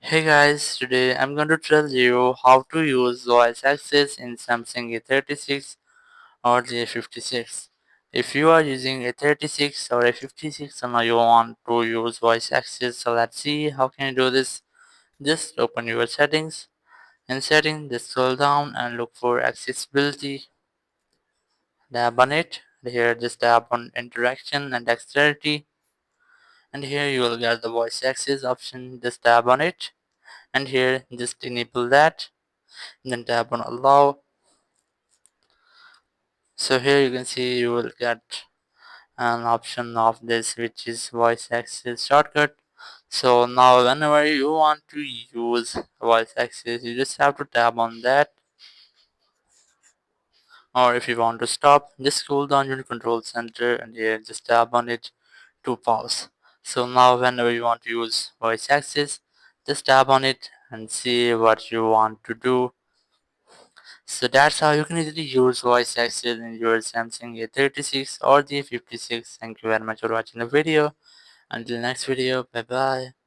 Hey guys, today I'm going to tell you how to use voice access in Samsung A36 or the A56. If you are using A36 or A56 and you want to use voice access, so let's see how can you do this. Just open your settings. In settings, just scroll down and look for accessibility. Tap on it. Here just tap on interaction and dexterity. And here you will get the voice access option. Just tap on it. And here just enable that. Then tap on allow. So here you can see you will get an option of this which is voice access shortcut. So now whenever you want to use voice access, you just have to tap on that, or if you want to stop, just scroll down your control center and here just tap on it to pause. So now whenever you want to use voice access, just tap on it and see what you want to do. So that's how you can easily use voice access in your Samsung A36 or the A56. Thank you very much for watching the video. Until next video, bye bye.